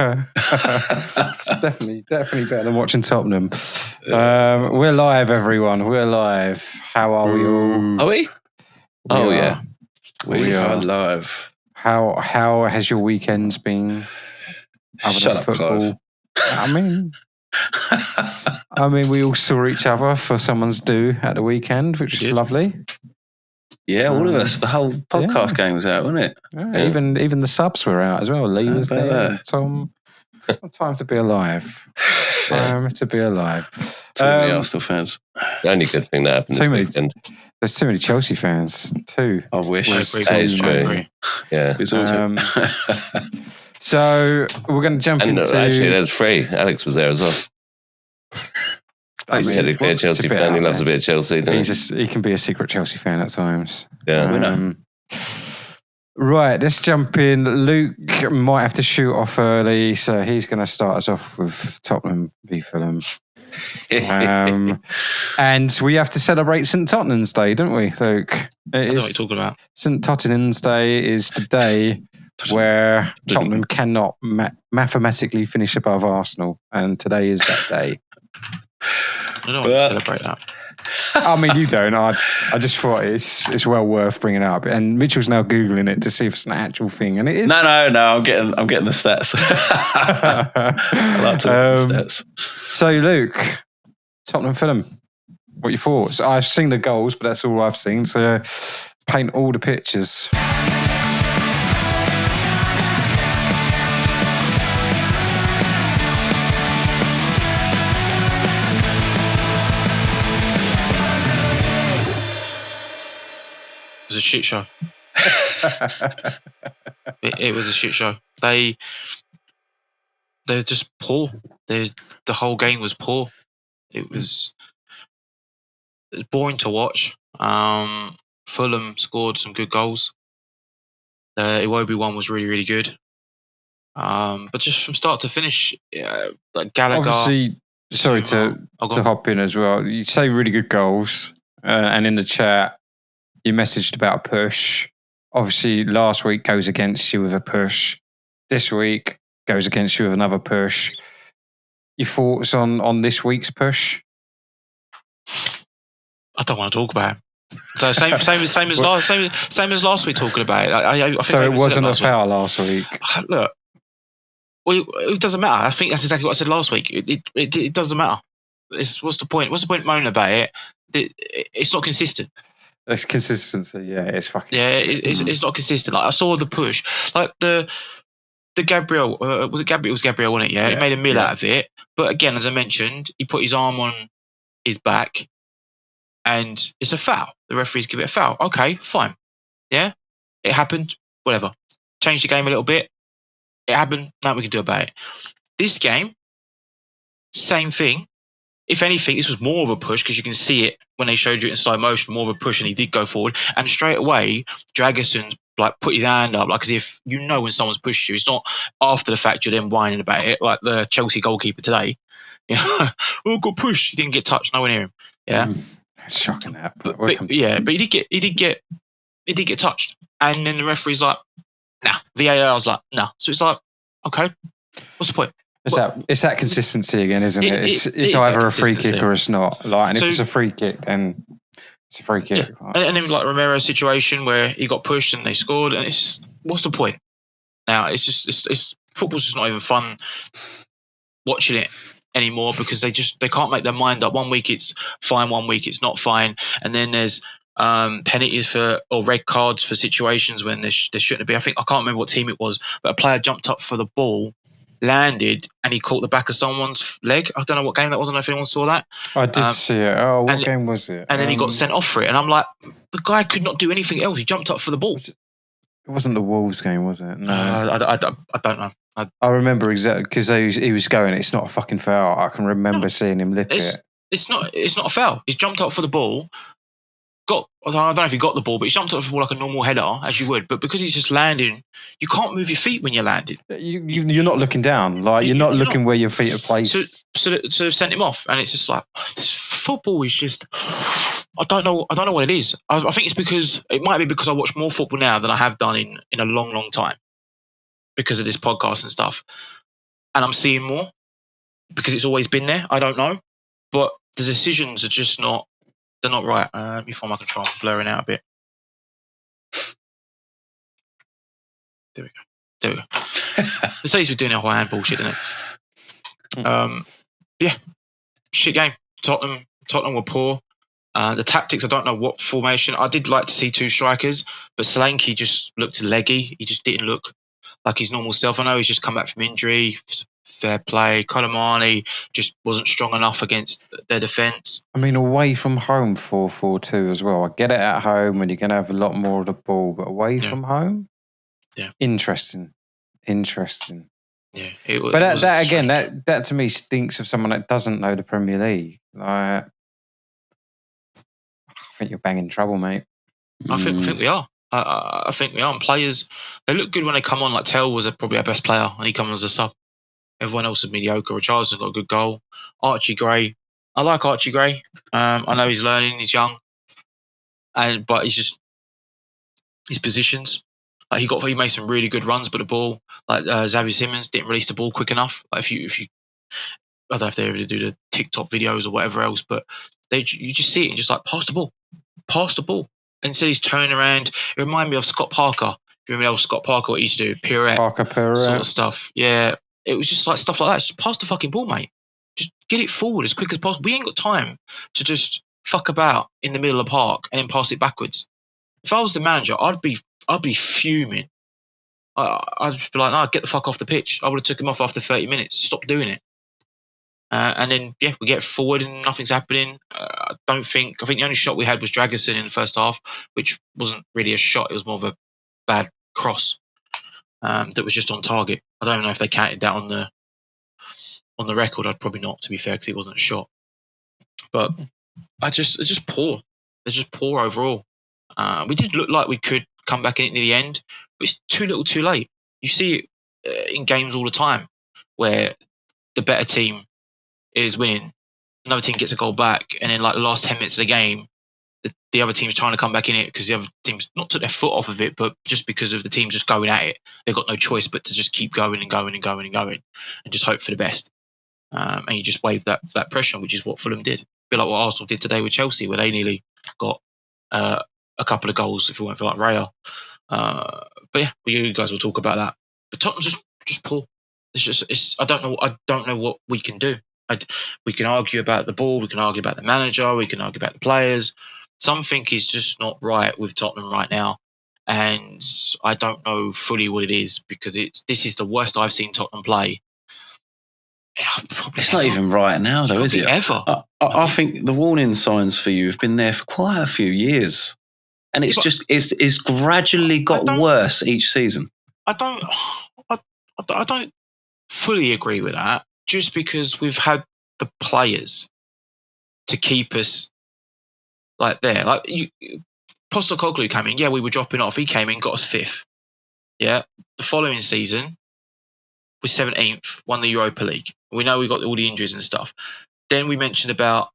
It's definitely better than watching Tottenham. We're live, everyone. We're live. How are we all? Are we? Yeah. We are live. How has your weekends been? Other Shut than up, football. Clive. I mean, we all saw each other for someone's do at the weekend, which is lovely. Yeah, all of us. The whole podcast game was out, wasn't it? Yeah. Even the subs were out as well. Lee was there, and Tom. What time to be alive? Time to be alive. Too many Arsenal fans. The only good thing that happened this weekend. There's too many Chelsea fans too. I wish. That is true. Yeah. So we're going to jump into. Actually, there's three. Alex was there as well. He's technically a Chelsea fan. He loves a bit of Chelsea. He can be a secret Chelsea fan at times. Yeah. Right, let's jump in. Luke might have to shoot off early, so he's going to start us off with Tottenham v Fulham. And we have to celebrate St. Tottenham's Day, don't we, Luke? I know what you're talking about. St. Tottenham's Day is the day where Tottenham cannot mathematically finish above Arsenal, and today is that day. I don't want to celebrate that. I mean, you don't. I just thought it's well worth bringing up. And Mitchell's now Googling it to see if it's an actual thing, and it is. No. I'm getting the stats. I like to look at the stats. So, Luke, Tottenham Fulham, what are your thoughts? I've seen the goals, but that's all I've seen. So, paint all the pictures. It was a shit show. it was a shit show. They're just poor. The whole game was poor. It was boring to watch. Fulham scored some good goals. The Iwobi one was really, really good. But just from start to finish, like Gallagher. Obviously, sorry to hop in as well. You say really good goals, and in the chat, you messaged about a push. Obviously, last week goes against you with a push. This week goes against you with another push. Your thoughts on this week's push? I don't want to talk about it. So same as last week talking about it. I think so it wasn't a foul last week. Look, well, it doesn't matter. I think that's exactly what I said last week. It doesn't matter. What's the point? What's the point moaning about it? It's not consistent. It's consistency, yeah. It's fucking. Yeah, it's not consistent. Like I saw the push, like the Gabriel. Was it Gabriel? It was Gabriel, wasn't it? Yeah, he made a meal out of it. But again, as I mentioned, he put his arm on his back, and it's a foul. The referees give it a foul. Okay, fine. Yeah, it happened. Whatever. Changed the game a little bit. It happened. Nothing we can do about it. This game, same thing. If anything, this was more of a push because you can see it when they showed you it in slow motion, more of a push, and he did go forward. And straight away, Dragerson like put his hand up, like as if you know when someone's pushed you. It's not after the fact you're then whining about it, like the Chelsea goalkeeper today. You know, oh, got pushed. He didn't get touched. Nowhere near him. Yeah, it's shocking that. But he did get touched. And then the referee's like, nah. VAR was like, nah. So it's like, okay, what's the point? It's that consistency again, isn't it? It's either a free kick or it's not. Like, and if it's a free kick, then it's a free kick. Yeah. And then like Romero's situation where he got pushed and they scored, and it's just, what's the point? Now it's football's just not even fun watching it anymore because they can't make their mind up. 1 week it's fine, 1 week it's not fine, and then there's penalties or red cards for situations when there shouldn't be. I can't remember what team it was, but a player jumped up for the ball, landed, and he caught the back of someone's leg. I don't know what game that was. I don't know if anyone saw that. I did see it. Oh, what game was it? And then he got sent off for it. And I'm like, the guy could not do anything else. He jumped up for the ball. It wasn't the Wolves game, was it? No. I don't know. I remember exactly because he was going, it's not a fucking foul. I can remember seeing him lip it. It's not a foul. He's jumped up for the ball. I don't know if he got the ball, but he jumped up for the ball like a normal header, as you would. But because he's just landing, you can't move your feet when you're landing. You're not looking down. Like you're not looking where your feet are placed. So they've sent him off, and it's just like this football is just. I don't know what it is. I think it might be because I watch more football now than I have done in a long, long time, because of this podcast and stuff. and I'm seeing more because it's always been there. I don't know, but the decisions are just not. They're not right. Let me find my control. I'm blurring out a bit. There we go. Mercedes were doing their high hand bullshit, didn't it? Yeah, shit game. Tottenham were poor. The tactics, I don't know what formation. I did like to see 2 strikers, but Solanke just looked leggy. He just didn't look like his normal self. I know he's just come back from injury. Fair play. Colomani just wasn't strong enough against their defence. I mean, away from home, 4-4-2 as well. I get it at home when you're going to have a lot more of the ball, but away from home? Yeah. Interesting. Yeah. But that to me stinks of someone that doesn't know the Premier League. I think you're banging trouble, mate. I think we are. I think we are. And players, they look good when they come on. Like Tell was probably our best player, and he comes as a sub. Everyone else is mediocre. Richardson's got a good goal. Archie Gray. I like Archie Gray. I know he's learning. He's young, but he's just his positions. Like he made some really good runs, but the ball, like Xavi Simons, didn't release the ball quick enough. Like if you, I don't know if they ever do the TikTok videos or whatever else, but you just see it and just like pass the ball. Instead he's turning around. It reminded me of Scott Parker. You remember Scott Parker, what he used to do? Pirouette sort of stuff. Yeah. It was just like stuff like that. Just pass the fucking ball, mate. Just get it forward as quick as possible. We ain't got time to just fuck about in the middle of the park and then pass it backwards. If I was the manager, I'd be fuming. I'd be like, no, get the fuck off the pitch. I would have took him off after 30 minutes. Stop doing it. And then, we get forward and nothing's happening. I think the only shot we had was Dragerson in the first half, which wasn't really a shot. It was more of a bad cross that was just on target. I don't know if they counted that on the record. I'd probably not, to be fair, because it wasn't a shot. But it's just poor. They're just poor overall. We did look like we could come back in it near the end, but it's too little too late. You see it in games all the time where the better team is winning, another team gets a goal back, and then like the last 10 minutes of the game, the other team's trying to come back in it because the other team's not took their foot off of it, but just because of the team just going at it, they've got no choice but to just keep going and going and going and going and just hope for the best. And you just wave that pressure, which is what Fulham did. A bit like what Arsenal did today with Chelsea, where they nearly got a couple of goals if it weren't for like Raya. But yeah, you guys will talk about that. But Tottenham's just poor. I don't know what we can do. We can argue about the ball, we can argue about the manager, we can argue about the players. Something is just not right with Tottenham right now, and I don't know fully what it is because this is the worst I've seen Tottenham play. It's not even right now, though, is it? Ever. I think the warning signs for you have been there for quite a few years, and it's gradually got worse each season. I don't fully agree with that. Just because we've had the players to keep us like there. Like Postecoglou came in, we were dropping off. He came in, got us 5th. Yeah. The following season was 17th, won the Europa League. We know we got all the injuries and stuff. Then we mentioned about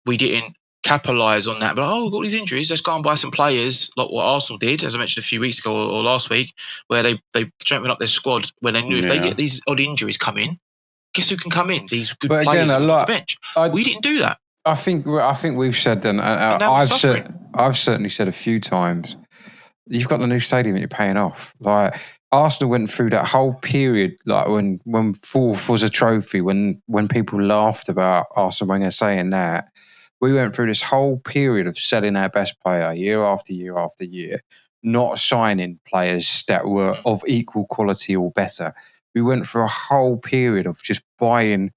we didn't capitalise on that. But we've got these injuries, let's go and buy some players like what Arsenal did, as I mentioned a few weeks ago or last week, where they strengthened up their squad when they knew if they get these odd injuries come in, guess who can come in? These good players on the bench. We didn't do that. I think we've said that. I've certainly said a few times. You've got the new stadium that you're paying off. Like Arsenal went through that whole period, like when 4th was a trophy, when people laughed about Arsene Wenger saying that. We went through this whole period of selling our best player year after year after year, not signing players that were of equal quality or better. We went through a whole period of just buying,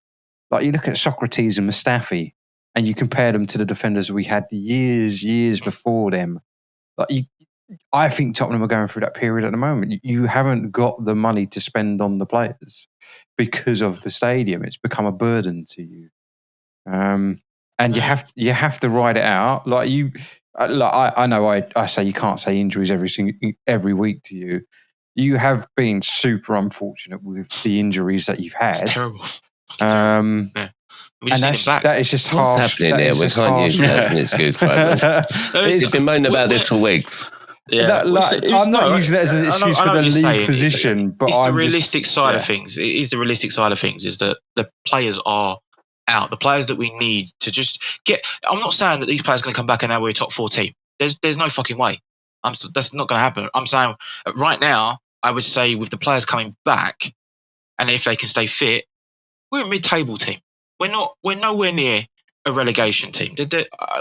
like you look at Socrates and Mustafi and you compare them to the defenders we had years before them. Like I think Tottenham are going through that period at the moment. You haven't got the money to spend on the players because of the stadium. It's become a burden to you. And you have to ride it out. Like I know I say you can't say injuries every week to you. You have been super unfortunate with the injuries that you've had. It's terrible. And that is just harsh. What's happening here? We can't use that as an excuse, Clive. You've been moaning about this for weeks. Yeah, I'm not using it as an excuse for the league position, but it's the realistic side of things. It is the realistic side of things. Is that the players are out, the players that we need to just get. I'm not saying that these players are going to come back and now we're a top 4 team. There's no fucking way. That's not going to happen. I'm saying right now, I would say with the players coming back, and if they can stay fit, we're a mid-table team. We're nowhere near a relegation team.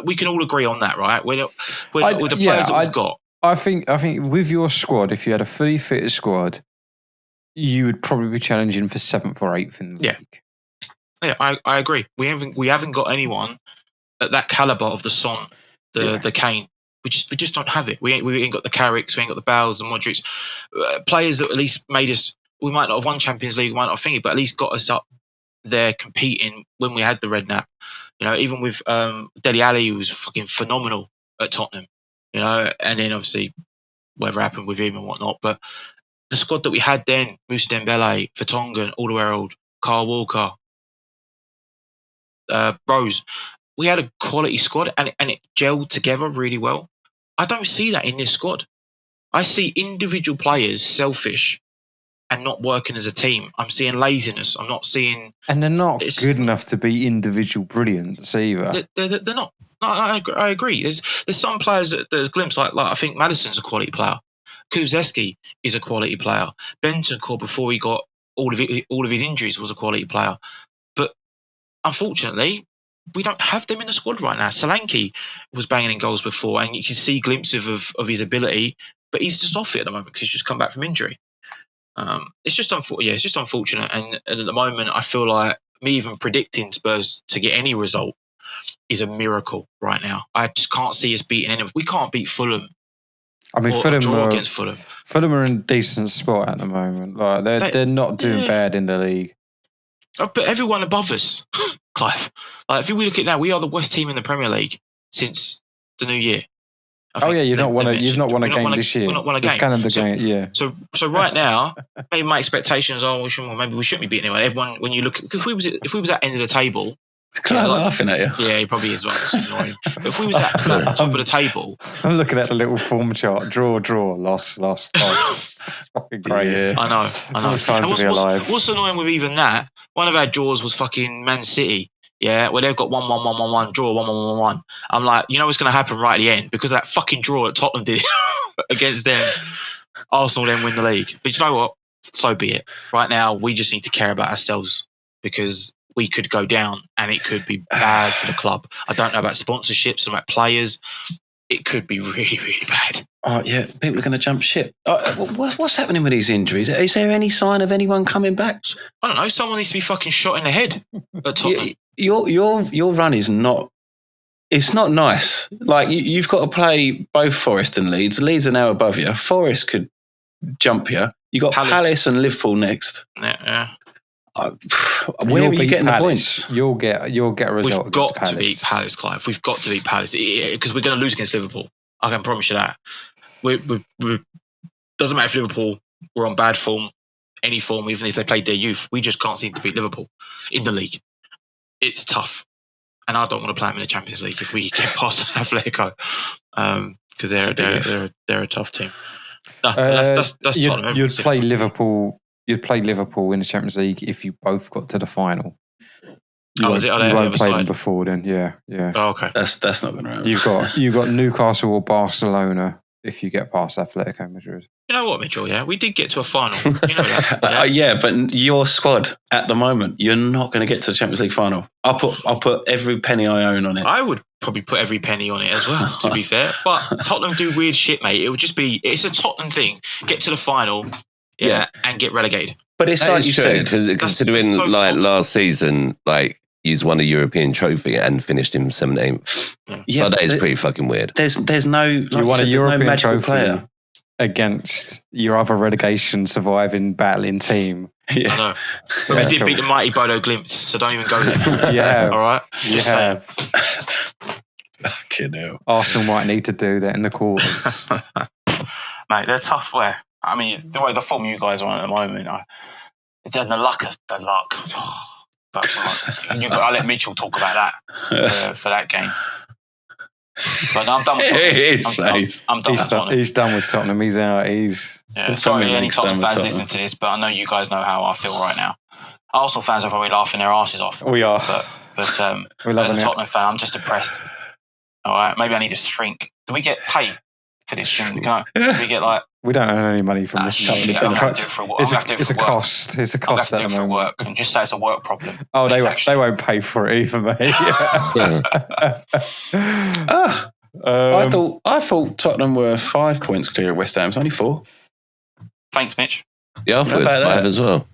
We can all agree on that, right? We're not, with the players that we've got. I think with your squad, if you had a fully fitted squad, you would probably be challenging for 7th or 8th in the league. Yeah, I agree. We haven't got anyone at that caliber of the Son, the Kane. We just don't have it. We ain't got the Carricks, we ain't got the Bales, the Modrics, players that at least made us. We might not have won Champions League, we might not have thingy, but at least got us up there competing when we had the red nap. Even with Dele Alli, who was fucking phenomenal at Tottenham. And then obviously whatever happened with him and whatnot. But the squad that we had then, Moussa Dembele, Vertonghen, Alderweireld, Kyle Walker, Rose, we had a quality squad and it gelled together really well. I don't see that in this squad. I see individual players selfish and not working as a team. I'm seeing laziness. I'm not seeing... And they're not good enough to be individual brilliance either. They're not. No, I agree. There's some players that there's glimpses like I think Maddison's a quality player. Kuzeski is a quality player. Bentancur, before he got all of his injuries, was a quality player. But unfortunately, we don't have them in the squad right now. Solanke was banging in goals before, and you can see glimpses of his ability, but he's just off it at the moment because he's just come back from injury. It's just unfortunate. And at the moment, I feel like me even predicting Spurs to get any result is a miracle right now. I just can't see us beating any. We can't beat Fulham. I mean, Fulham draw against Fulham. Fulham are in a decent spot at the moment. Like they're not doing bad in the league. But everyone above us, Clive. Like if we look at it now, we are the worst team in the Premier League since the new year. You've not won a game this year. We've not won a game. This calendar game, yeah. So right now, maybe my expectations are maybe we shouldn't be beating anyone. Everyone, when you look, because if we was at the end of the table, laughing at you. Yeah, he probably is. Well, it's annoying. But if we was at top of the table, I'm looking at the little form chart. Draw, loss. It's fucking great. Yeah. I know. Time to be alive. What's annoying with even that? One of our draws was fucking Man City. Yeah, where they've got 1-1-1-1-1, draw 1-1-1-1. I'm like, what's going to happen right at the end because of that fucking draw that Tottenham did against them. Arsenal then win the league. But you know what? So be it. Right now, we just need to care about ourselves because we could go down and it could be bad for the club. I don't know about sponsorships and about players. It could be really, really bad. Oh, yeah. People are going to jump ship. What's happening with these injuries? Is there any sign of anyone coming back? I don't know. Someone needs to be fucking shot in the head at Tottenham. Your run is not... It's not nice. Like, you've got to play both Forest and Leeds. Leeds are now above you. Forest could jump you. You got Palace and Liverpool next. Yeah. Where are you getting the points? You'll get a result. We've got to beat Palace, Clive. We've got to beat Palace because we're going to lose against Liverpool. I can promise you that. Doesn't matter if Liverpool were on bad form, any form, even if they played their youth. We just can't seem to beat Liverpool in the league. It's tough, and I don't want to play them in the Champions League if we get past Atletico because they're a tough team. No, that's Tottenham. You'd play Liverpool. You'd play Liverpool in the Champions League if you both got to the final. You won't play them before then. Yeah. Oh, okay. That's not going to happen. You've got Newcastle or Barcelona if you get past Atletico Madrid. You know what, Mitchell? Yeah, we did get to a final. You know that. Yeah, but your squad at the moment, you're not going to get to the Champions League final. I'll put every penny I own on it. I would probably put every penny on it as well, to be fair. But Tottenham do weird shit, mate. It would just be, it's a Tottenham thing. Get to the final, and get relegated. But it's like you said, considering last season, he's won a European trophy and finished him 17th. Yeah, but that is pretty fucking weird. There's no you won a European trophy player against your other relegation surviving battling team. Yeah. I know. But we did beat the mighty Bodo Glimt, so don't even go there. Yeah. All right? You have. Fucking hell. Arsenal might need to do that in the quarters. Mate, they're tough. I mean, the way the form you guys are on at the moment, it's the luck. But I'll let Mitchell talk about that for that game. But no, I'm done with Tottenham. I'm done with Tottenham. He's done with Tottenham. He's out. Sorry, any Tottenham fans listening to this, but I know you guys know how I feel right now. Arsenal fans are probably laughing their asses off. We are. But as a Tottenham fan, I'm just depressed. All right, maybe I need to shrink. Do we get paid for this? Do we get like? We don't earn any money from this company. It's a cost. It's a cost at the moment. Work and just say it's a work problem. Oh, they won't pay for it either, mate. I thought Tottenham were 5 points clear of West Ham. It's only 4. Thanks, Mitch. Yeah, I thought it was 5 as well.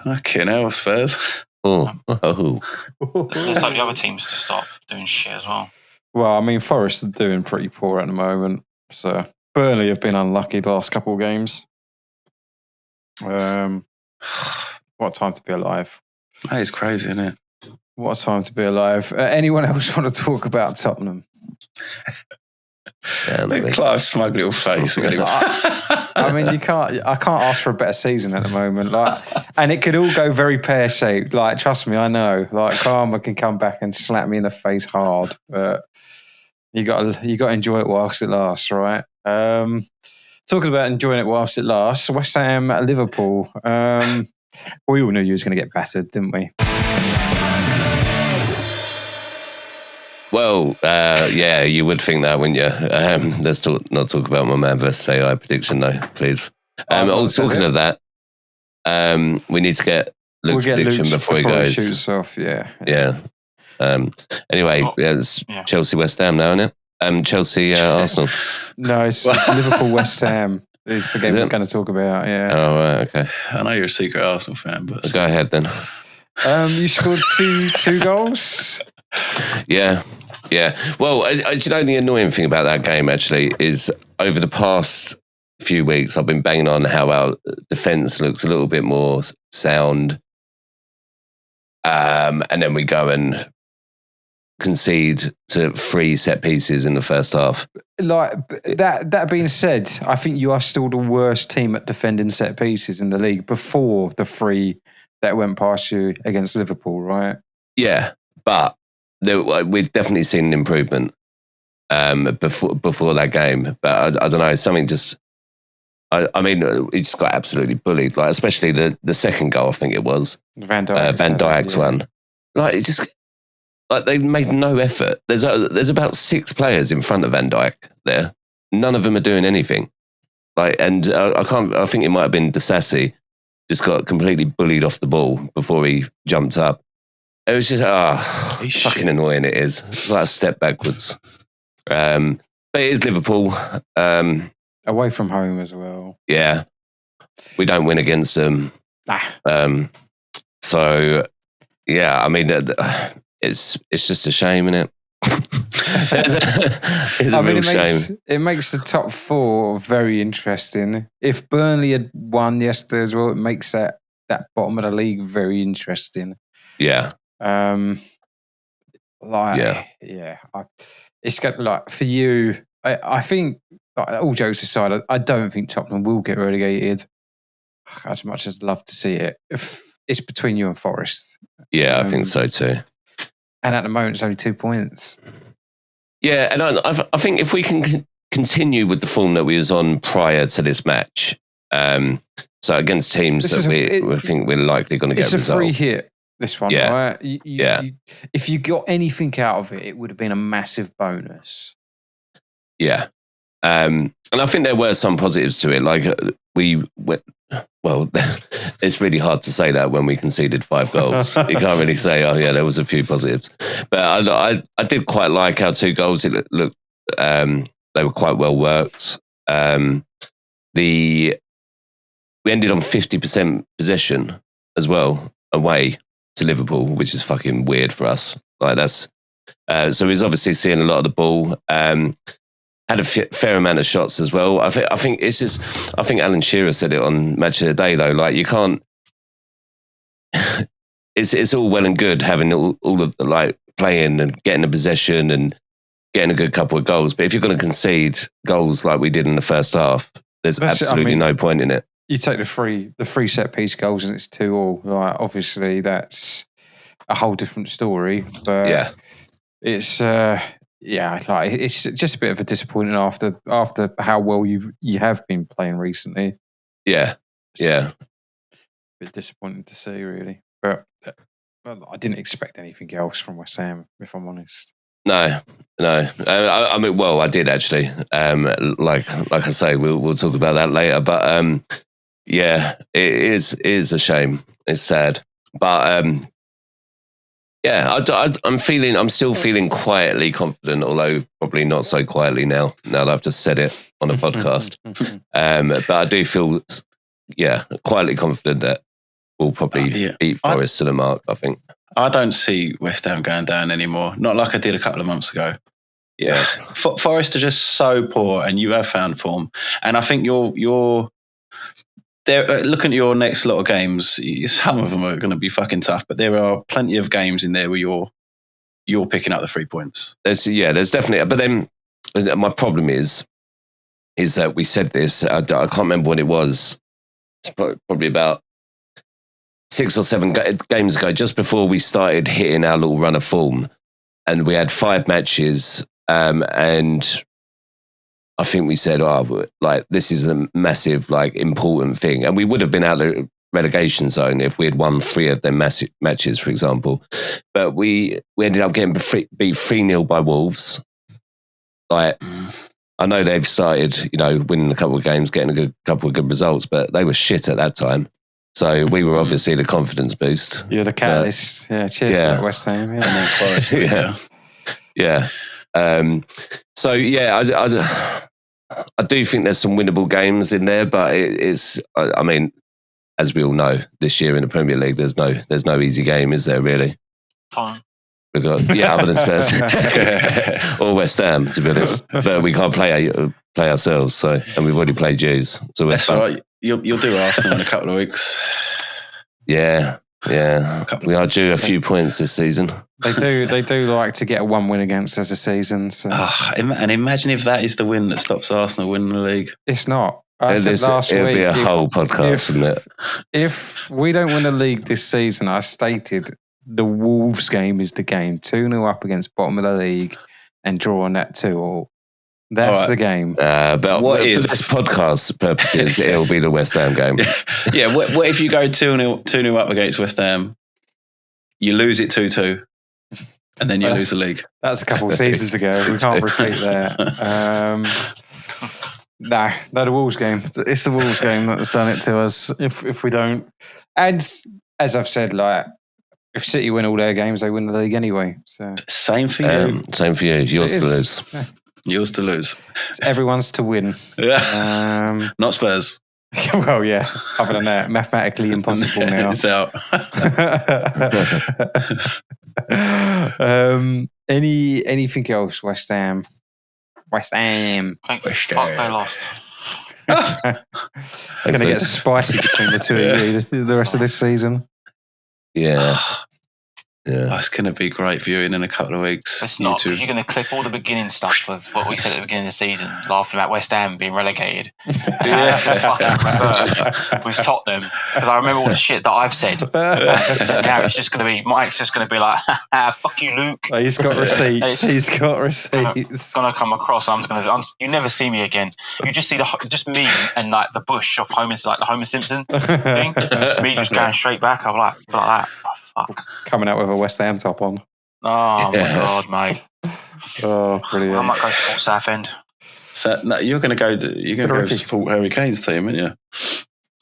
Fucking hell, Spurs. Oh. Let's hope the other teams to stop doing shit as well. Well, I mean, Forest are doing pretty poor at the moment. So Burnley have been unlucky the last couple of games. What a time to be alive. That is crazy, isn't it? What a time to be alive. Anyone else want to talk about Tottenham? Yeah, Clive's smug little face. I mean, I can't ask for a better season at the moment. And it could all go very pear-shaped. Trust me, I know. Karma can come back and slap me in the face hard. But you got to enjoy it whilst it lasts, right? Talking about enjoying it whilst it lasts, West Ham at Liverpool. We all knew you was going to get battered, didn't we? Well, yeah, you would think that, wouldn't you? Let's not talk about my ManVAI prediction, though, please. Talking of that, we need to get Luke's prediction before he goes. Shoots off, yeah. Anyway, it's Chelsea West Ham now, isn't it? Chelsea Arsenal. No, it's Liverpool West Ham. Is the game we're going to talk about? Yeah. Oh, right, okay. I know you're a secret Arsenal fan, but go ahead then. You scored two goals. Yeah. Well, the annoying thing about that game actually is over the past few weeks, I've been banging on how our defence looks a little bit more sound, and then we go and concede to 3 set pieces in the first half. That being said, I think you are still the worst team at defending set pieces in the league before the 3 that went past you against Liverpool, right? Yeah, but we've definitely seen an improvement before that game. But I don't know, something just... I mean, he just got absolutely bullied, especially the second goal, I think it was. Van Dijk's one. It just... they made no effort. There's about 6 players in front of Van Dijk there. None of them are doing anything. I think it might have been Disasi, just got completely bullied off the ball before he jumped up. It was just fucking annoying. It is. It's like a step backwards. But it is Liverpool. Away from home as well. Yeah, we don't win against them. So yeah, I mean, it's just a shame, isn't it? It's a real shame. It makes the top 4 very interesting. If Burnley had won yesterday as well, it makes that bottom of the league very interesting. Yeah. It's got for you. I think, all jokes aside, I don't think Tottenham will get relegated. As much as I'd love to see it, if it's between you and Forest. Yeah, I think so too. And at the moment, it's only 2 points. Yeah, and I think if we can continue with the form that we was on prior to this match, so against teams we think we're likely going to get a result. It's a free hit, this one, right? If you got anything out of it, it would have been a massive bonus. Yeah. And I think there were some positives to it. It's really hard to say that when we conceded 5 goals. You can't really say, oh yeah, there was a few positives. But I did quite like our 2 goals. It looked they were quite well worked. We ended on 50% possession as well away to Liverpool, which is fucking weird for us. That's so he's obviously seeing a lot of the ball. Had a fair amount of shots as well. I think it's just. I think Alan Shearer said it on Match of the Day though. You can't. It's all well and good having all of the playing and getting a possession and getting a good couple of goals, but if you're going to concede goals like we did in the first half, there's absolutely no point in it. You take the three set piece goals and it's 2-2. Obviously, that's a whole different story. But yeah, it's yeah, like it's just a bit of a disappointment after how well you have been playing recently. Yeah. A bit disappointing to see, really. But I didn't expect anything else from West Ham, if I'm honest. No. I mean, well, I did actually. Like I say, we'll talk about that later. But yeah, it is a shame. It's sad, but yeah, I'm still feeling quietly confident, although probably not so quietly now that I've just said it on a podcast. But I do feel, quietly confident that we'll probably beat Forest to the mark, I think. I don't see West Ham going down anymore. Not like I did a couple of months ago. Yeah. Forest are just so poor, and you have found form. And I think you're looking at your next lot of games, some of them are going to be fucking tough, but there are plenty of games in there where you're picking up the 3 points. There's definitely, but then my problem is that we said this, I can't remember what it was. It's probably about 6 or 7 games ago, just before we started hitting our little run of form, and we had 5 matches, and I think we said, like, this is a massive, like, important thing. And we would have been out of the relegation zone if we had won 3 of them matches, for example. But we ended up getting beat 3-0 by Wolves. Like, I know they've started, winning a couple of games, getting a couple of good results, but they were shit at that time. So we were obviously the confidence boost. You're the catalyst. Cheers for West Ham. Yeah. And then Forest. Yeah. So I do think there's some winnable games in there, but it's. I mean, as we all know, this year in the Premier League, there's no easy game, is there? Really? Fine. Other than Spurs or West Ham, to be honest. But we can't play ourselves, and we've already played Jews. So that's all right. You'll do Arsenal in a couple of weeks. Yeah. We are due a few points this season. They do like to get one win against us a season. So. And imagine if that is the win that stops Arsenal winning the league. It's not. I said last week, it'll be a whole podcast, isn't it? If we don't win the league this season, I stated the Wolves game is the game. 2-0 up against bottom of the league and drawing that 2-2. That's the game. But for this podcast purposes, it'll be the West Ham game. Yeah. What if you go 2-0 up against West Ham, you lose it 2-2, and then you lose the league? That's a couple of seasons ago. We can't repeat that. No, the Wolves game. It's the Wolves game that's done it to us. If we don't, and as I've said, like, if City win all their games, they win the league anyway. So same for you. Same for you. Yours to lose. Yeah. Yours to lose. Everyone's to win. Yeah. Not Spurs. Well, yeah. Other than that, mathematically impossible now. It's out. Anything else? West Ham. Fuck, they lost. It's going to get spicy between the two of you the rest of this season. Yeah. That's going to be great viewing in a couple of weeks. It's not, because you're going to clip all the beginning stuff of what we said at the beginning of the season, laughing about West Ham being relegated. That's a fucking reverse with Tottenham. Because I remember all the shit that I've said. Now it's just going to be, Mike's just going to be like, fuck you, Luke. He's got receipts. He's got receipts. It's going to come across. You never see me again. You just see just me and like the bush of Homer, like the Homer Simpson thing. Me just going straight back. I'm like that. Oh, fuck. Coming out with a West Ham top on. Oh my god, mate! Oh, brilliant! I might go support Southend. So no, you're going to go support Harry Kane's team, aren't you?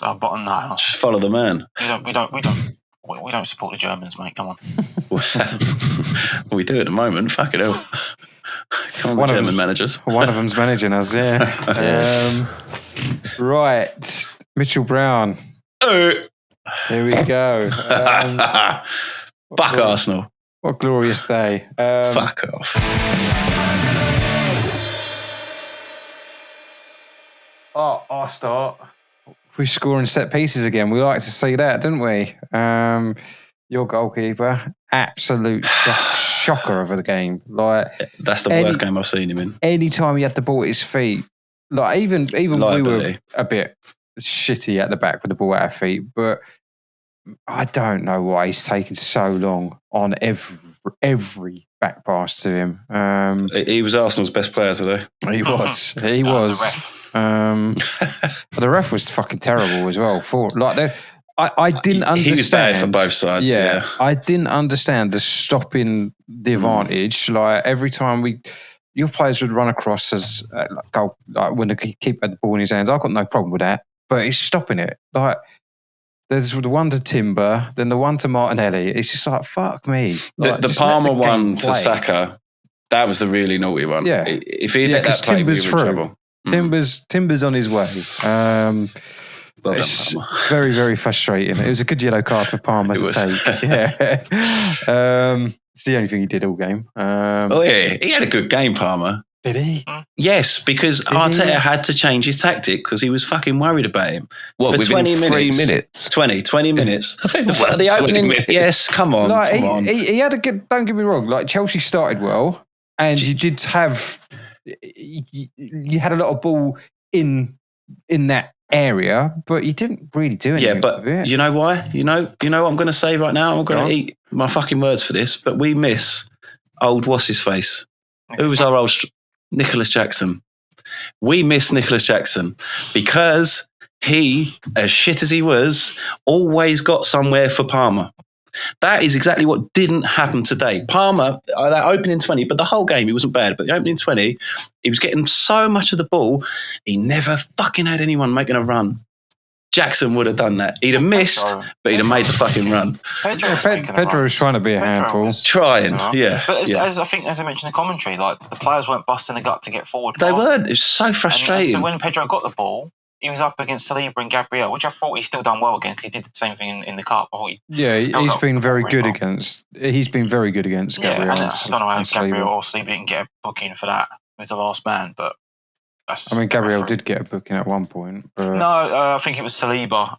Oh, bottom no. Just follow the man. We don't support the Germans, mate. Come on. We do at the moment. Fuck it hell. Come on, German managers. One of them's managing us. Yeah. Right, Mitchell Brown. Here we go. Fuck Arsenal. What a glorious day. Fuck off. I'll start. We're scoring set pieces again. We like to see that, don't we? Your goalkeeper, absolute shocker of the game. Like, that's the worst game I've seen him in. Anytime he had the ball at his feet, like even we were a bit shitty at the back with the ball at our feet, but I don't know why he's taken so long on every back pass to him. He was Arsenal's best player today. He was. He was. But the ref was fucking terrible as well. I didn't understand. He was bad for both sides. Yeah. I didn't understand the stopping the advantage. Like every time your players would run across as goal, like when the keeper had the ball in his hands. I've got no problem with that, but he's stopping it. Like there's the one to Timber, then the one to Martinelli. It's just like fuck me. Like, the Palmer one to Saka, that was the really naughty one. Yeah, if he let that play, Timber's we were in trouble. Timber's on his way. Well it's done, very, very frustrating. It was a good yellow card for Palmer to take. Yeah. It's the only thing he did all game. He had a good game, Palmer. Did he? Yes, because Arteta had to change his tactic because he was fucking worried about him. What, within 20 minutes? 20 minutes. The opening minutes. Yes, come on. Like, he had a good, don't get me wrong, like Chelsea started well and you did have, you had a lot of ball in that area, but you didn't really do anything. Yeah, but you know why? You know what I'm going to say right now? I'm going to eat my fucking words for this, but we miss old what's his face? Who was our old Nicholas Jackson? We miss Nicholas Jackson because he, as shit as he was, always got somewhere for Palmer. That is exactly what didn't happen today. Palmer, that opening 20, but the whole game, he wasn't bad. But the opening 20, he was getting so much of the ball, he never fucking had anyone making a run. Jackson would have done that. He'd have missed, but he'd have made the fucking run. Pedro was trying to be a handful. Yeah. But as I think, as I mentioned in the commentary, like the players weren't busting the gut to get forward. They weren't. It was so frustrating. And so when Pedro got the ball, he was up against Saliba and Gabriel, which I thought he's still done well against. He did the same thing in the cup. He's been very good against. He's been very good against Gabriel. And I don't know how Gabriel or Saliba didn't get a booking for that. He was the last man, but. Gabriel did get a booking at one point. But... No, I think it was Saliba.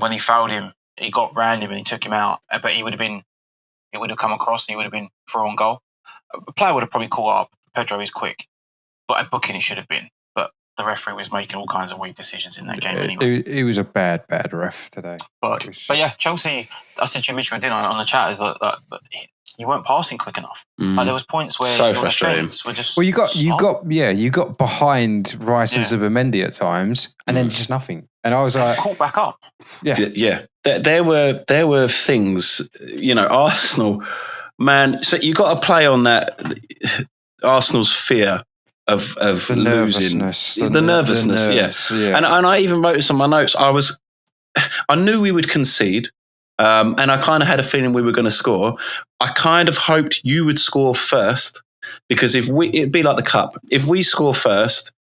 When he fouled him, he got round him and he took him out. But it would have come across and he would have been through on goal. A player would have probably caught up. Pedro is quick, but a booking it should have been. But the referee was making all kinds of weird decisions in that game anyway. He was a bad ref today. But yeah, Chelsea. I said to Mitch on the chat is that you weren't passing quick enough. Like there was points where so frustrating. Were just you got behind Rice and Zubimendi at times, and then just nothing. And I was like, caught back up. Yeah. There were things, Arsenal, man. So you got to play on that Arsenal's fear of the losing, nervousness, the nervousness. Yeah. And I even wrote this on my notes. I knew we would concede. And I kind of had a feeling we were going to score. I kind of hoped you would score first because it'd be like the cup. If we score first,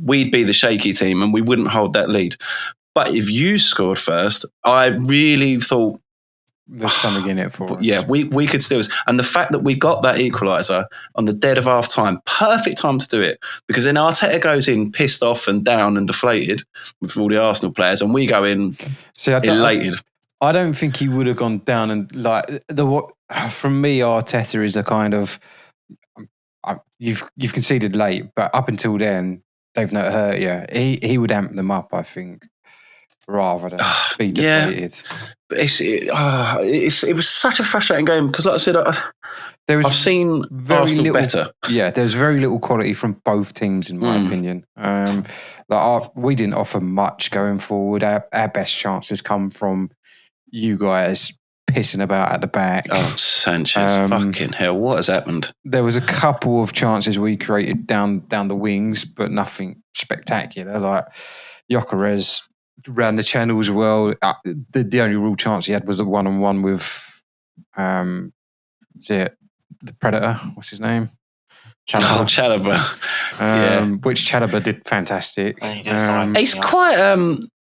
we'd be the shaky team and we wouldn't hold that lead. But if you scored first, I really thought there's something in it for us. Yeah, we could still. And the fact that we got that equaliser on the dead of half time, perfect time to do it because then Arteta goes in pissed off and down and deflated with all the Arsenal players, and we go in elated. I don't think he would have gone down and from me, Arteta is a kind of you've conceded late, but up until then they've not hurt you. He would amp them up, I think, rather than be deflated. But it was such a frustrating game because, like I said, I've seen Arsenal better. Yeah, there's very little quality from both teams, in my opinion. We didn't offer much going forward. Our best chances come from you guys pissing about at the back. Oh, Sanchez, fucking hell, what has happened? There was a couple of chances we created down the wings, but nothing spectacular. Like Gyökeres ran the channels well. The only real chance he had was the one-on-one with the Predator. What's his name? Chalobah. Which Chalobah did fantastic. He's quite.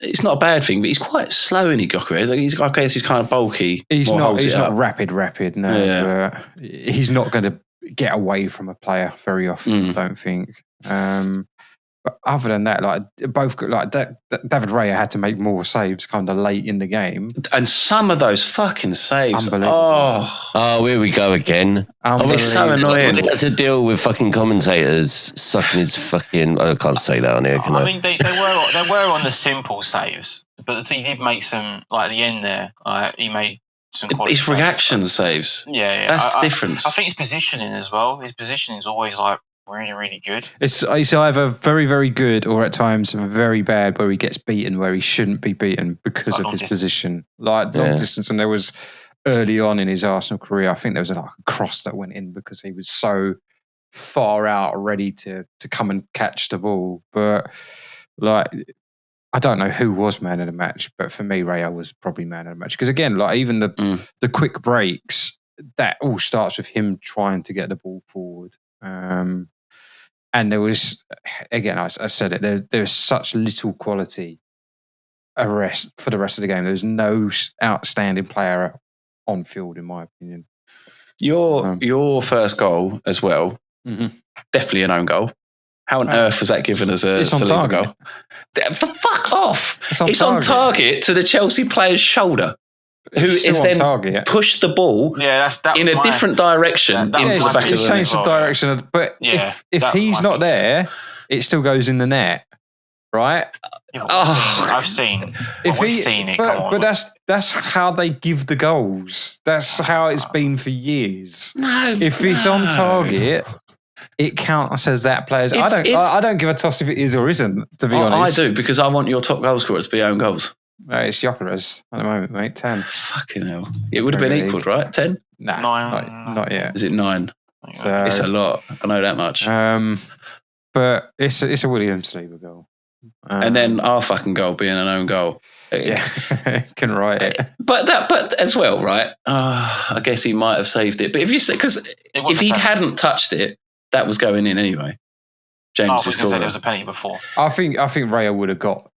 It's not a bad thing, but he's quite slow in Gyökeres. He's kind of bulky. He's not rapid. No, he's not going to get away from a player very often. I don't think. But other than that, David Raya had to make more saves kind of late in the game. And some of those fucking saves. Unbelievable. Oh, here we go again. It's so annoying. That's a deal with fucking commentators sucking his fucking... I can't say that on here, can I? I mean, they were on the simple saves, but he did make some, like at the end there, he made some quality His reaction saves. Yeah. That's the difference. I think his positioning as well. His positioning is always like really, really good. It's either very, very good or at times very bad where he gets beaten where he shouldn't be beaten because of his position. Like long distance, and there was early on in his Arsenal career, I think there was a cross that went in because he was so far out ready to come and catch the ball. But like, I don't know who was man of the match, but for me, Raya was probably man of the match. Because again, like even the quick breaks, that all starts with him trying to get the ball forward. And there was, again, I said it, there was such little quality arrest for the rest of the game. There was no outstanding player on field, in my opinion. Your first goal as well, definitely an own goal. How on earth was that given as a Saliba goal? Fuck off! It's on target to the Chelsea player's shoulder, who is then pushed the ball in a different direction into the back of the net. It's changed the direction, but if he's not there, it still goes in the net, right? I've seen it. But that's how they give the goals. That's how it's been for years. If it's on target, it counts as that player's. I don't give a toss if it is or isn't, to be honest. I do, because I want your top goal scorer to be own goals. It's Gyökeres at the moment, mate. 10. Fucking hell. It would have been equalled, right? 10? Nah, 9. Not yet. Is it 9? So, it's a lot. I know that much. But it's a William Saliba goal. And then our fucking goal being an own goal. Yeah, can write it. But as well, right? I guess he might have saved it. But if he hadn't touched it, that was going in anyway. James I was going to say there was a penalty before. I think Raya would have got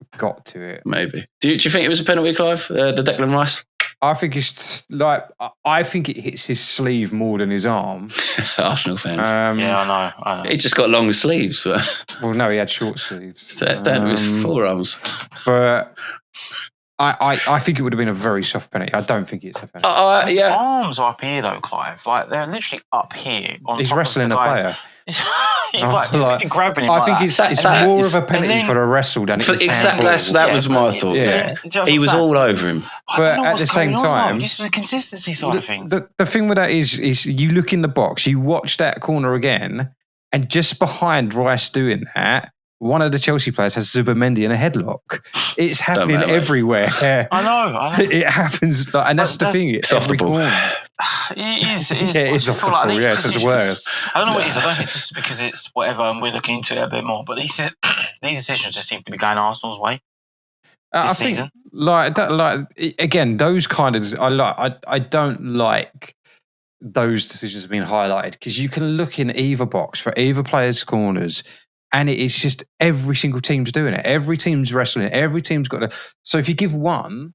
to it. Maybe. Do you think it was a penalty, Clive? The Declan Rice? I think it's like I think it hits his sleeve more than his arm. Arsenal fans. Yeah, I know. He just got long sleeves. Well, no, he had short sleeves. That was forearms. But I think it would have been a very soft penalty. I don't think it's a penalty. His arms are up here though, Clive. Like they're literally up here. He's wrestling a player. He's like grabbing him. I think it's more of a penalty for a wrestle than it is exactly. That was my thought. Yeah. He was all over him. But at the same time, this is a consistency side of things. The thing with that is you look in the box, you watch that corner again, and just behind Rice doing that, one of the Chelsea players has Zubimendi in a headlock. It's happening everywhere. I know. It happens, and that's the thing. It's off the ball. It is. It's off the ball. Yes, it's worse. I don't know what it is. I don't think it's just because it's whatever, and we're looking into it a bit more. But these decisions just seem to be going Arsenal's way this season. Again, those kind of I don't like those decisions being highlighted because you can look in either box for either player's corners. And it is just every single team's doing it. Every team's wrestling. Every team's got to. So if you give one,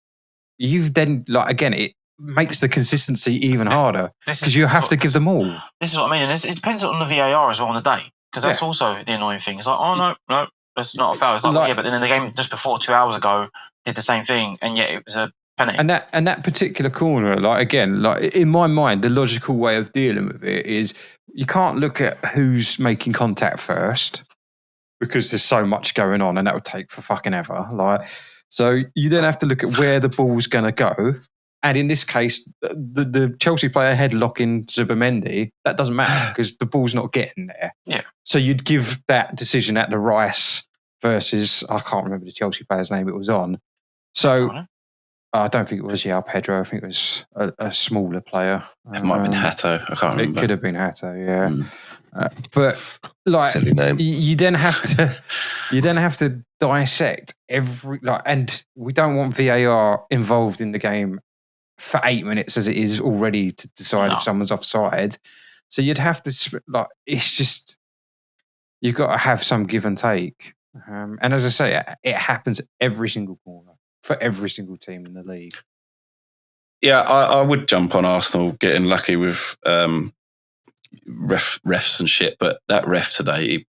you've then again it makes the consistency even harder because you have to give them all. This is what I mean, and it depends on the VAR as well on the day because that's also the annoying thing. It's like, oh no, that's not a foul. It's like, but then in the game just before 2 hours ago did the same thing, and yet it was a penalty. And that particular corner, in my mind, the logical way of dealing with it is you can't look at who's making contact first. Because there's so much going on and that would take for fucking ever. So you then have to look at where the ball's going to go. And in this case, the Chelsea player headlocking Zubimendi, that doesn't matter because the ball's not getting there. Yeah. So you'd give that decision at the Rice versus, I can't remember the Chelsea player's name it was on. So I don't think it was Pedro. I think it was a smaller player. It might have been Hato. I can't remember. It could have been Hato, yeah. But silly name. You then have to dissect every and we don't want VAR involved in the game for 8 minutes as it is already to decide if someone's offside. So you'd have to it's just you've got to have some give and take. And as I say, it happens every single corner for every single team in the league. Yeah, I would jump on Arsenal getting lucky with refs and shit, but that ref today,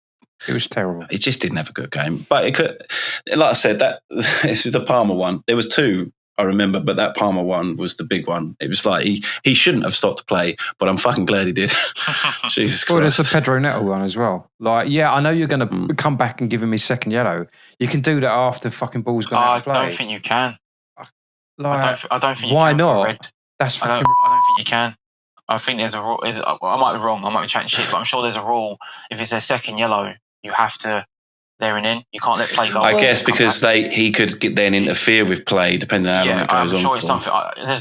it was terrible. He just didn't have a good game. But it could, like I said, this is the Palmer one. There was two I remember, but that Palmer one was the big one. It was like he shouldn't have stopped to play, but I'm fucking glad he did. Jesus Christ. Well, there's the Pedro Neto one as well. I know you're going to come back and give him his second yellow. You can do that after fucking ball's gone out of play. I don't think you can. I don't think you why can not? That's fucking. I don't think you can. I think there's a rule. I might be wrong. I might be chatting shit, but I'm sure there's a rule. If it's their second yellow, you have to there and in. You can't let play go. I guess because he could then interfere with play depending on how long it goes on. I'm sure it's something.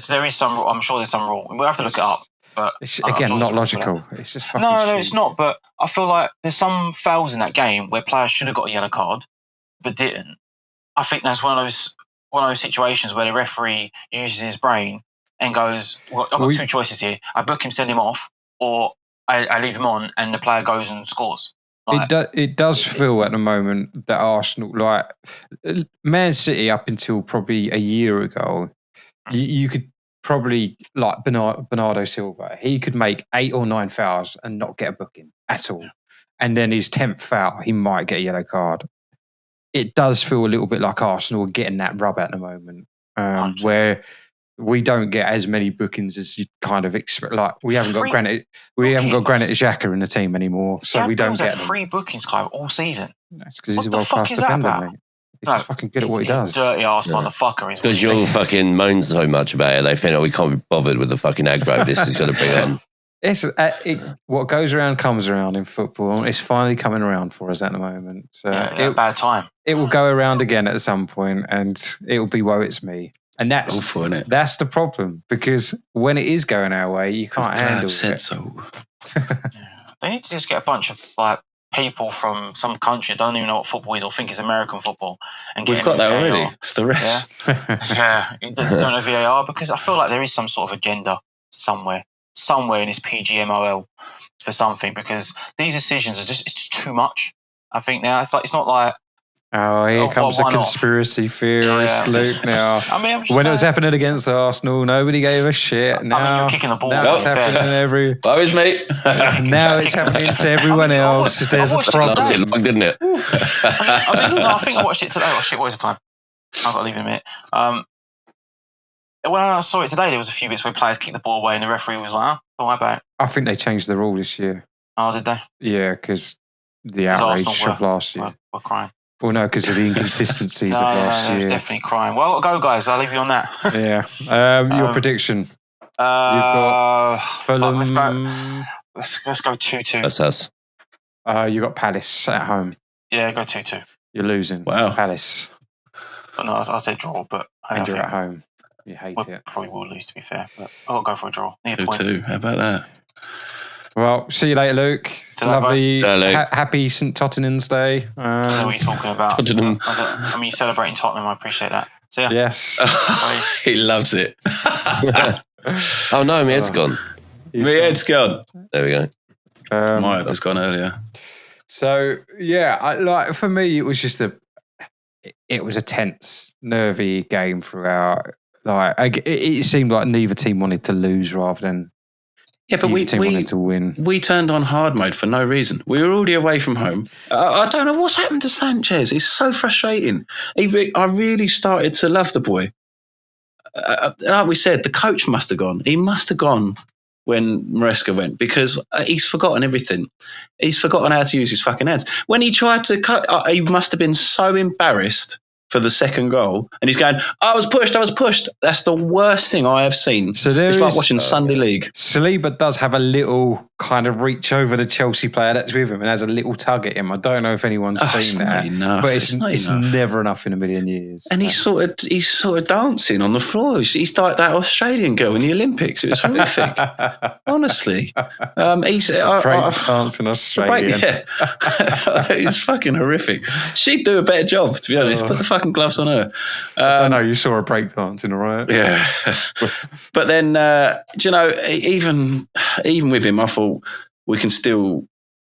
There is some. I'm sure there's some rule. We'll have to look it up. But it's again not logical. It's just fucking no, shit. it's not. But I feel like there's some fouls in that game where players should have got a yellow card, but didn't. I think that's one of those situations where the referee uses his brain and goes, well, I've got two choices here. I book him, send him off, or I leave him on and the player goes and scores. It does feel at the moment that Arsenal, like Man City up until probably a year ago, you could probably, like Bernardo Silva, he could make 8 or 9 fouls and not get a booking at all. And then his 10th foul, he might get a yellow card. It does feel a little bit like Arsenal are getting that rub at the moment, where we don't get as many bookings as you kind of expect. Like we haven't got Granit Xhaka in the team anymore, so we don't get them. 3 bookings, Clive, all season. That's because he's a world-class defender, mate. He's just fucking good at what he does. Dirty ass motherfucker. Because you'll fucking moan so much about it, they think, we can't be bothered with the fucking aggro this is going to bring on. It's what goes around comes around in football. It's finally coming around for us at the moment. So bad time. It will go around again at some point, and it will be woe it's me. And that's the problem, because when it is going our way, you can't handle it. Said so. They need to just get a bunch of people from some country that don't even know what football is or think it's American football. And we've got that already. It's the rest. Yeah, you don't know VAR, because I feel like there is some sort of agenda somewhere in this PGMOL for something, because these decisions are it's just too much. I think now it's not like. Oh, here comes the conspiracy theorist, Luke. Now, when it was happening against Arsenal, nobody gave a shit. Now, you're kicking the ball. Now it's happening mate. Now it's happening to everyone else. There's a problem. That's it, didn't it? I think I watched it today. Oh shit! What is the time? I've got to leave in a minute. When I saw it today, there was a few bits where players kicked the ball away, and the referee was like, "Oh, my bad." I think they changed the rule this year. Oh, did they? Yeah, because the outrage of last year. We're crying. Well, no, because of the inconsistencies of last year. Definitely crying. Well, go, guys. I'll leave you on that. Yeah. Your prediction? You've got Fulham. Let's go 2-2. That's us. You got Palace at home. Yeah, go 2-2. You're losing. Wow. Palace. No, I'll say draw, but and you're at home. You hate it. Probably will lose, to be fair. But I'll go for a draw. 2-2. How about that? Well, see you later, Luke. Lovely. Happy St. Tottenham's Day. I know what you're talking about. Tottenham. I mean, you're celebrating Tottenham. I appreciate that. So, yeah. Yes. He loves it. Oh, no, my head's gone. My head's gone. There we go. My head was gone earlier. So, yeah, for me, it was just it was a tense, nervy game throughout. It seemed like neither team wanted to lose rather than but neither team wanted to win. We turned on hard mode for no reason. We were already away from home. I don't know what's happened to Sanchez. It's so frustrating. I really started to love the boy. Like we said, the coach must have gone. He must have gone when Maresca went, because he's forgotten everything. He's forgotten how to use his fucking hands. When he tried to cut, he must have been so embarrassed for the second goal, and he's going, I was pushed. That's the worst thing I have seen. So it's like watching Sunday League. Saliba does have a little kind of reach over the Chelsea player that's with him and has a little tug at him. I don't know if anyone's seen that, but it's never enough in a million years. And he's sort of dancing on the floor. He's like that Australian girl in the Olympics. It was horrific. Honestly, he's dancing Australian. It's fucking horrific. She'd do a better job, to be honest. Put the fucking gloves on her. I don't know. You saw her breakdancing, all right? Yeah. But then, even with him, I thought we can still.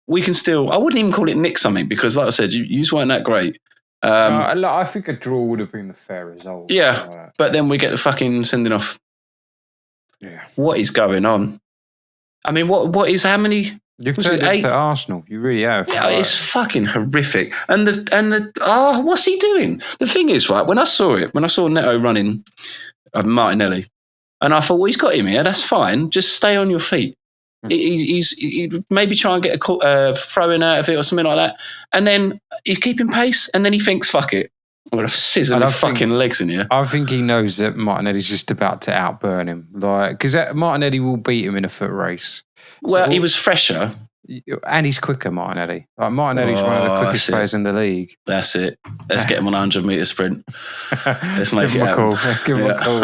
I wouldn't even call it nick something, because, like I said, you just weren't that great. I think a draw would have been the fair result. Yeah, but then we get the fucking sending off. Yeah. What is going on? I mean, what is how many? You've turned it to Arsenal. You really have. Yeah, it's fucking horrific. And what's he doing? The thing is, right, when I saw Neto running Martinelli, and I thought, well, he's got him here. That's fine. Just stay on your feet. He's maybe try and get a throw in out of it or something like that. And then he's keeping pace, and then he thinks, fuck it. I'm going to scissor my fucking legs in here. I think he knows that Martinelli's just about to outburn him. Because Martinelli will beat him in a foot race. Well, he was fresher. And he's quicker, Martinelli. Martinelli's one of the quickest players in the league. That's it. Let's get him on a 100-metre sprint. Let's give him a call. Let's give him a call.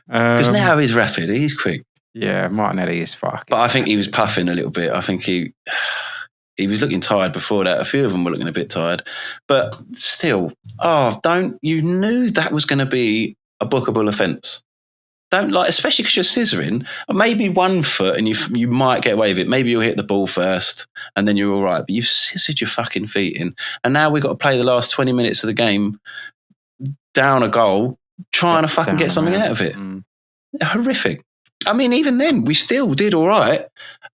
Because now he's rapid. He's quick. Yeah, Martinelli is fucking. But I think he was puffing a little bit. I think he was looking tired before that. A few of them were looking a bit tired. But still, you knew that was going to be a bookable offence. Don't especially because you're scissoring. Maybe 1 foot and you might get away with it. Maybe you'll hit the ball first and then you're all right. But you've scissored your fucking feet in. And now we've got to play the last 20 minutes of the game down a goal, trying to fucking get something out of it. Horrific. I mean, even then, we still did all right.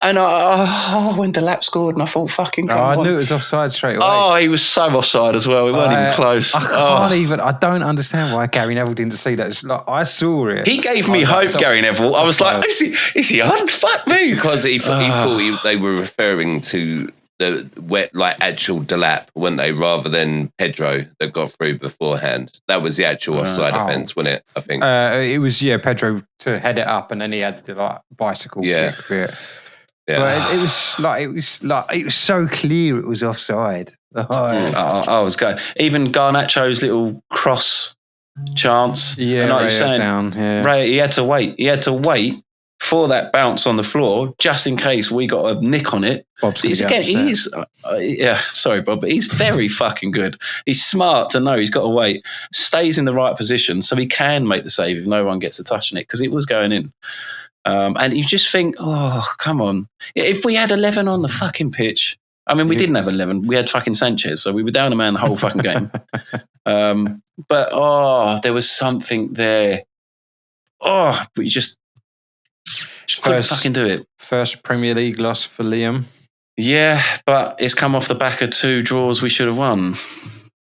And when Delap scored, and I thought, fucking come on. I knew it was offside straight away. Oh, he was so offside as well. It wasn't even close. I don't understand why Gary Neville didn't see that. It's like, I saw it. He gave me hope, Gary Neville. I was like, is he on? Fuck me. It's because he thought they were referring to the actual Delap, weren't they, rather than Pedro that got through beforehand. That was the actual offside offence, wasn't it? I think it was Pedro to head it up, and then he had the bicycle kick bit. Yeah, but it was so clear it was offside. I was going. Even Garnacho's little cross chance. Yeah, like you're saying, down. Yeah. Ray, he had to wait. He had to wait for that bounce on the floor, just in case we got a nick on it. Sorry, Bob, but he's very fucking good. He's smart to know he's got to wait, stays in the right position so he can make the save if no one gets a touch on it, because it was going in. And you just think, oh, come on. If we had 11 on the fucking pitch, I mean, we didn't have 11. We had fucking Sanchez, so we were down a man the whole fucking game. But there was something there. But you just couldn't fucking do it. First Premier League loss for Liam. Yeah, but it's come off the back of 2 draws we should have won.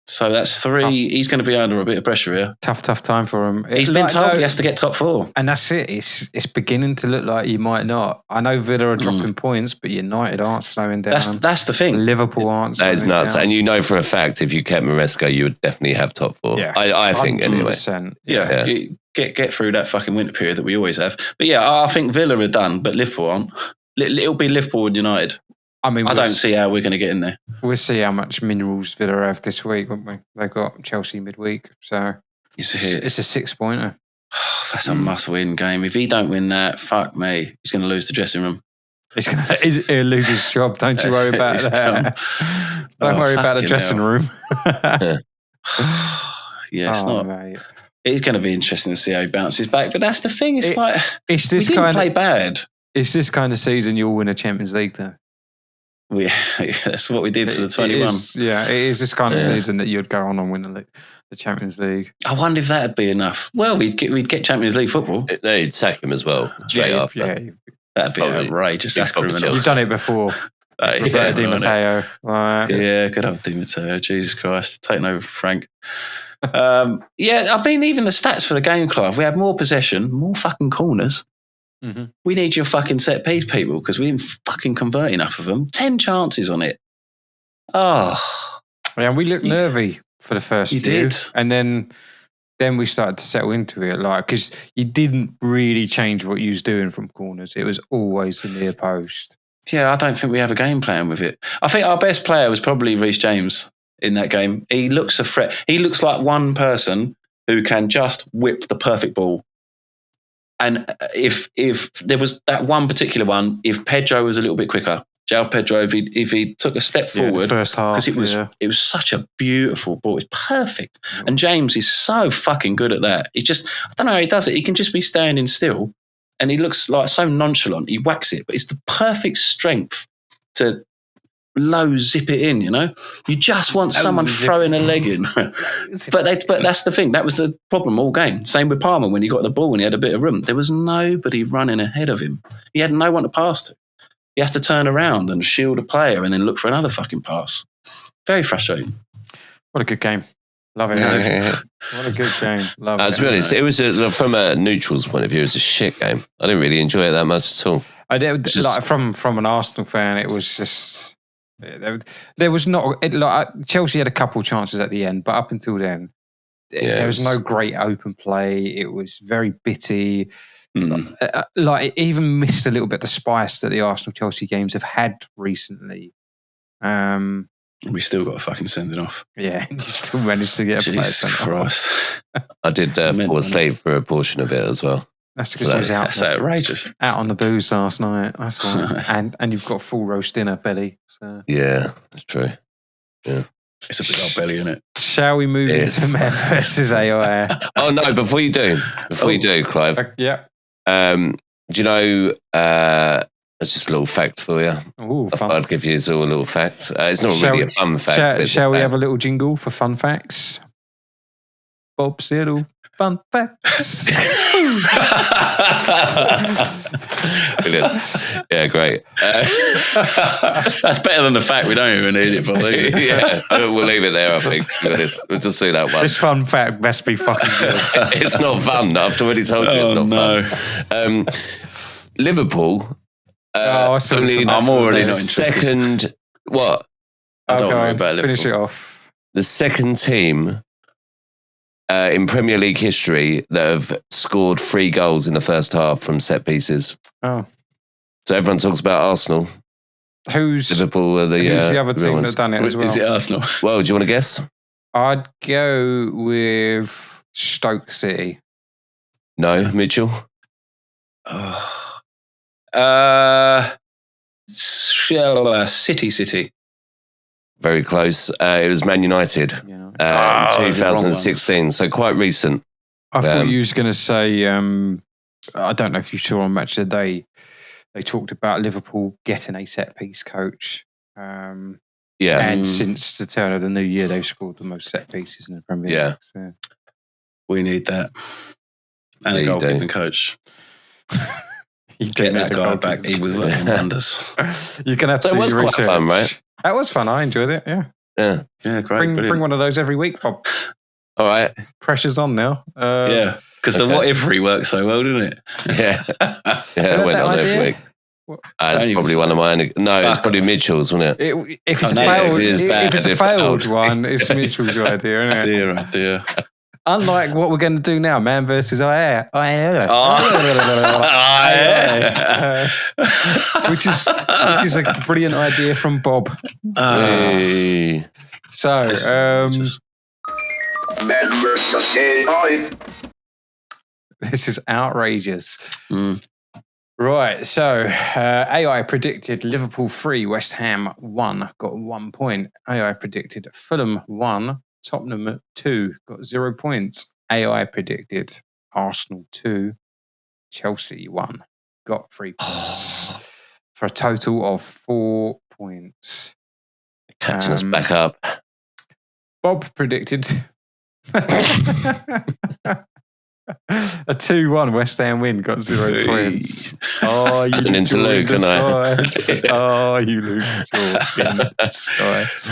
So that's 3. Tough. He's going to be under a bit of pressure here. Tough time for him. He's been told he has to get top 4. And that's it. It's beginning to look like you might not. I know Villa are dropping points, but United aren't slowing down. That's the thing. Liverpool aren't slowing down. That is nuts. Down. And you know for a fact, if you kept Maresca, you would definitely have top 4. Yeah. I think 100%. Anyway. Yeah. Get through that fucking winter period that we always have. But I think Villa are done, but Liverpool aren't. It'll be Liverpool and United. I mean, I don't see how we're going to get in there. We'll see how much minerals Villa have this week, won't we? They've got Chelsea midweek, so it's a 6-pointer. That's a must-win game. If he don't win that, fuck me, he's going to lose the dressing room. He'll lose his job. Don't you worry about that. Don't worry about the dressing room. It's not. Mate. It's going to be interesting to see how he bounces back. But that's the thing. It's we didn't play bad. It's this kind of season you'll win a Champions League, though. That's what we did for the 21. It is this kind of season that you'd go on and win the Champions League. I wonder if that'd be enough. Well, we'd get Champions League football. They'd sack him as well straight after. Yeah, that'd be outrageous. That's criminal. You've done it before. Di Matteo. Yeah, good old Di Matteo. Jesus Christ, taking over for Frank. I mean, even the stats for the game, Clive. We had more possession, more fucking corners. Mm-hmm. We need your fucking set piece, people, because we didn't fucking convert enough of them. 10 chances on it. Yeah, we looked nervy for the first few. Did. And then we started to settle into it, because you didn't really change what you was doing from corners. It was always the near post. Yeah, I don't think we have a game plan with it. I think our best player was probably Reece James in that game. He looks a threat. He looks like one person who can just whip the perfect ball. And if there was that one particular one, if Pedro was a little bit quicker, João Pedro, if he took a step forward, first half, because it was such a beautiful ball, it's perfect. And James is so fucking good at that. I don't know how he does it. He can just be standing still, and he looks like so nonchalant. He whacks it, but it's the perfect strength to low zip it in. You just want someone throwing a leg in. but that's the thing. That was the problem all game. Same with Palmer when he got the ball and he had a bit of room. There was nobody running ahead of him. He had no one to pass to. He has to turn around and shield a player and then look for another fucking pass. Very frustrating. What a good game. Love it. What a good game. Love it. To be honest, it was from a neutral's point of view, it was a shit game. I didn't really enjoy it that much at all. I did. From an Arsenal fan, it was just. There was not Chelsea had a couple chances at the end, but up until then, there was no great open play. It was very bitty. It even missed a little bit the spice that the Arsenal-Chelsea games have had recently. We still got a fucking sending off. Yeah, you still managed to get a player sent Christ. I did fall asleep for a portion of it as well. That's because you was out. That's outrageous. Out on the booze last night. That's why. and you've got full roast dinner belly. So. Yeah, that's true. Yeah. It's a big old belly, isn't it? Shall we move into Man versus AI? Oh no! Before you do, Clive. Yeah. Do you know? That's just a little fact for you. Ooh, fun. I'd give you a little fact. It's not really a fun fact. Shall we have a little jingle for fun facts? Bob's little fun facts. Brilliant. Yeah, great. That's better than the fact we don't even need it for. Yeah, we'll leave it there, I think. We'll just do that once. This fun fact must be fucking good. It's not fun. I've already told you it's not fun. Liverpool. I'm already not interested. Second, what? I don't worry about Liverpool. Finish it off. The second team in Premier League history that have scored 3 goals in the first half from set pieces. Oh. So everyone talks about Arsenal. Who's Liverpool? Who's the other team that's done it as well? Is it Arsenal? Well, do you want to guess? I'd go with Stoke City. No, Mitchell? City. Very close. It was Man United in 2016, so quite recent. I thought you was going to say, I don't know if you saw on Match of the Day, they talked about Liverpool getting a set-piece coach. And since the turn of the new year, they've scored the most set pieces in the Premier League. Yeah. So. We need that. And a goalkeeping coach. You get that guy back. He was working wonders. You're going to have to do your research. Quite fun, right? That was fun. I enjoyed it. Yeah. Yeah, great. Bring one of those every week, Bob. All right. Pressure's on now. Because the what if works so well, didn't it? Yeah. It went on every week. It's probably one of mine. No, it's probably Mitchell's, wasn't it? If it's a failed one, it's Mitchell's idea, isn't it? Dear. Unlike what we're going to do now, Man versus AI. Which is a brilliant idea from Bob. So, Man versus AI. This is outrageous. Right, so AI predicted Liverpool 3, West Ham 1, got 1 point. AI predicted Fulham 1, Tottenham 2, got 0 points. AI predicted Arsenal 2, Chelsea 1, got 3 points. For a total of 4 points. Catching us back up. Bob predicted a 2-1 West Ham win, got 0 points. Oh, you Turn into Luke, and Oh, you Luke in disguise.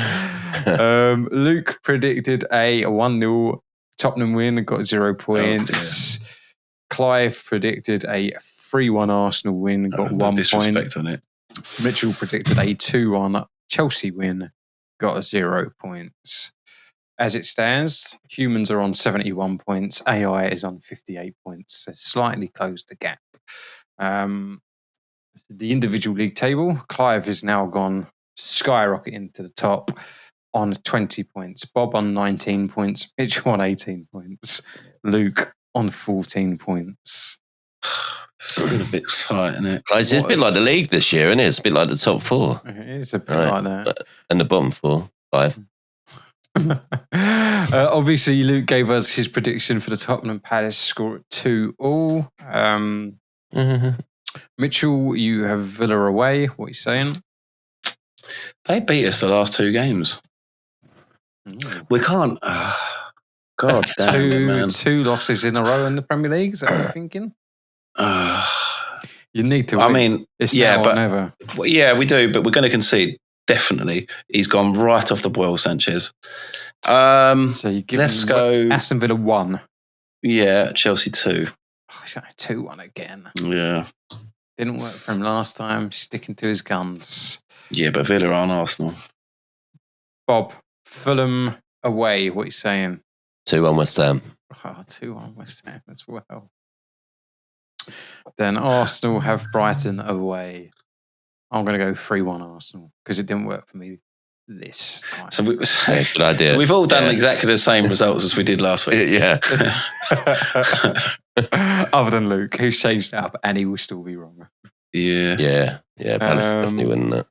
Luke predicted a 1-0 Tottenham win, got 0 points. Clive predicted a 3-1 Arsenal win, got 1 point. On it. Mitchell predicted a 2-1 Chelsea win, got 0 points. As it stands, humans are on 71 points. AI is on 58 points. So slightly closed the gap. The individual league table, Clive has now gone skyrocketing to the top on 20 points. Bob on 19 points. Mitch on 18 points. Luke on 14 points. Still a bit tight, isn't it? It's a bit like the league this year, isn't it? It's a bit like the top 4. It is a bit like that. And the bottom 4, 5. Obviously, Luke gave us his prediction for the Tottenham Palace score at 2-2. Mitchell, you have Villa away. What are you saying? They beat us the last 2 games. We can't. God damn it, man. 2 losses in a row in the Premier League. Is that what you're thinking? You need to win. I mean, it's now or never. Yeah, we do, but we're going to concede. Definitely. He's gone right off the boil, Sanchez. So you give let's go. Aston Villa 1. Yeah, Chelsea 2. 2-1 again. Yeah. Didn't work for him last time. Sticking to his guns. Yeah, but Villa aren't Arsenal. Bob, Fulham away. What are you saying? 2-1 West Ham. 2-1 West Ham as well. Then Arsenal have Brighton away. I'm going to go 3-1 Arsenal because it didn't work for me this time. So, good idea. So we've all done exactly the same results as we did last week. Yeah. Other than Luke, who's changed it up and he will still be wrong. Yeah. Palace definitely winning that.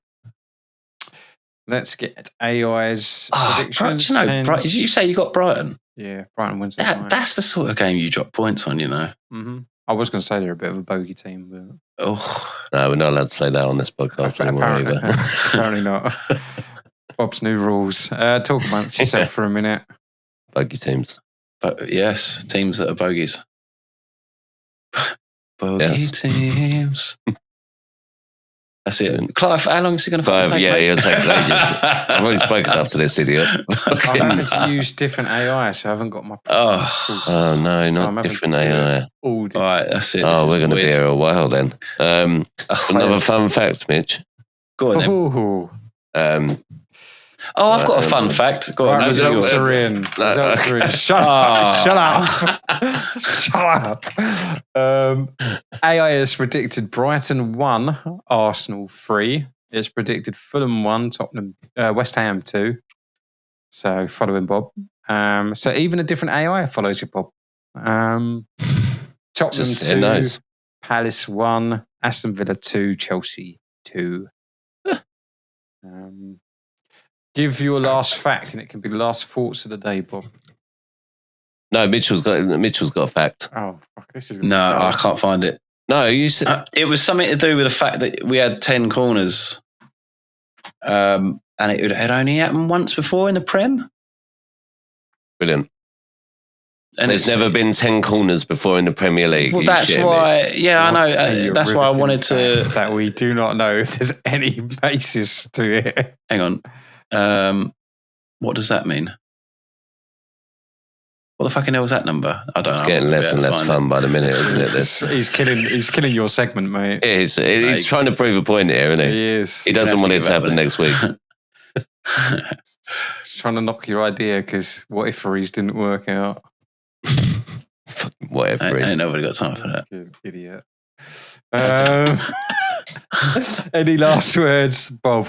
Let's get AI's predictions. predictions. Did you say you got Brighton? Yeah, Brighton wins That's the sort of game you drop points on, you know. Mm-hmm. I was going to say they're a bit of a bogey team, but no, we're not allowed to say that on this podcast anymore either. Apparently not. Bob's new rules. Talk amongst yourself for a minute. Bogey teams. But yes, teams that are bogeys. Bogey teams. That's it. Clive, how long is he going to take? Yeah, he'll take ages. I've already spoken after this idiot. I'm having to use different AI, so I haven't got my schools. Oh, no, so not different AI. All right, that's it. We're going to be here a while then. Another fun fact, Mitch. Go on then. I've got a fun fact. Go on. Results are in. Shut up. AI has predicted Brighton 1, Arsenal 3. It's predicted Fulham 1, West Ham 2. So following Bob. So even a different AI follows you, Bob. Tottenham 2, Palace 1, Aston Villa 2, Chelsea 2. Give your last fact, and it can be the last thoughts of the day, Bob. No, Mitchell's got a fact. Oh, fuck! This is I can't find it. No, you said it was something to do with the fact that we had 10 corners, and it had only happened once before in the Prem. Brilliant. And there's never been 10 corners before in the Premier League. Well, that's why. Yeah, I know. That's why I wanted to. That we do not know if there's any basis to it. Hang on. What does that mean? What the fucking hell was that number? I don't know. It's getting less and less fun by the minute, isn't it? He's killing your segment, mate. It is. He's trying to prove a point here, isn't he? He is. He doesn't want it to happen next week. He's trying to knock your idea because what if Reese didn't work out? Whatever. Ain't nobody got time for that. Idiot. Any last words, Bob?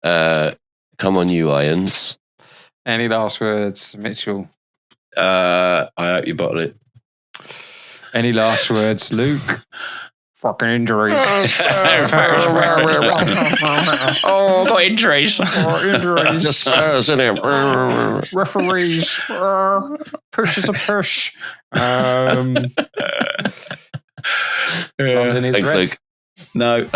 Come on, you Irons. Any last words, Mitchell? I hope you bottle it. Any last words, Luke? Fucking injuries. Got injuries. The Spurs, isn't it? Referees. Push is a push. London is Thanks, red. Luke. No.